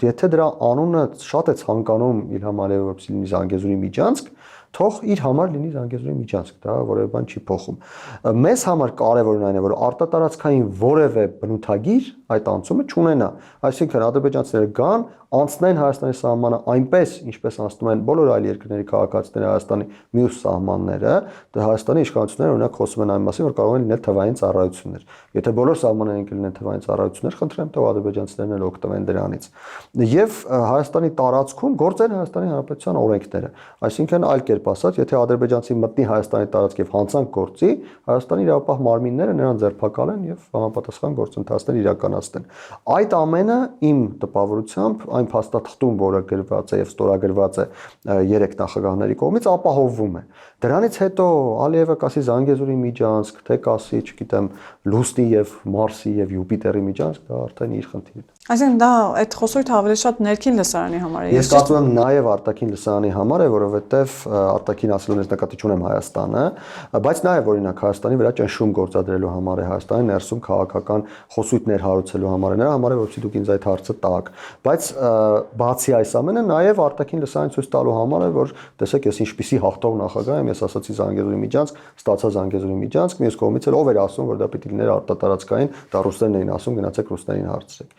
եթե դրա անունը շատ է ցանկանում Իլհամ Ալիևը որպեսզի լինի Զանգեզուրի միջանցք, թող իր համար լինի Զանգեզուրի միջանցք, դա որևէ բան չի փոխում։ Մեզ համար կարևորն այն է, որ արտատարածքային որևէ բնութագիր այդ անցումը չունենա, այսինքն ադրբեջանցիները գան, անցնեն Հայաստանի սահմանը այնպես, ինչպես անցնում են բոլոր այլ երկրների քաղաքացիները Հայաստանի մյուս սահմանները, դա Հայաստանի իշխանությունները օրինակ խոսում են այն մասին, որ կարող են լինել թվային ծառայություններ։ Եթե բոլոր սահմաններն կլինեն թվային ծառայություններ, խնդրեմ թող ադրբեջանցիներն էլ օգտվեն դրանից։ Եվ Հայաստանի տարածքում գործեն Հայաստանի Հանրապետության օրենքները, այսինքն այլ կերպ ասած, եթե ադրբեջանցի մտնի Հայաստանի տարածք եւ հանցանք գործի, Հայաստանի իրավապահ մարմինները նրան ձերբակալեն եւ համապատասխան գործընթացներ իրականացնեն։ Այդ ամենը իմ տպավորությամբ այն փաստաթղթում, որը գրված է եւ ստորագրված է 3 նախագահների կողմից, ապահովվում է։ Դրանից հետո Ալիևը կասի Զանգեզուրի միջանցք, թե կասի, չգիտեմ, Լուսնի եւ Մարսի եւ Յուպիտերի միջանցք, դա արդեն իր խնդիրն է։ Այսինքն դա այդ խոսույթը ավելի շատ ներքին լսարանի համար է։ Ես կարծում եմ նաև արտաքին լսարանի համար է, որովհետև արտաքին ասելունից նկատի չունեմ Հայաստանը, բայց նաև օրինակ Հայաստանի վրա ճնշում գործադրելու համար է, Հայաստանի ներսում քաղաքական խոսույթներ հարուցելու համար է, նրա համար է, որովհետև դուք ինձ այդ հարցը տաք։ Բայց բացի այս ամենը նաև արտաքին լսարանին ցույց տալու համար է, որ տեսեք ես ինչպիսի հաղթող նախագահ եմ, ես ասացի Զանգեզուրի միջանցք, ստացա Զանգեզուրի միջանցք, մյուս կողմից էլ ով էր ասում, որ դա պիտի լիներ արտատարածքային, դա ռուսներն էին ասում, գնացեք ռուսներին հարցրեք։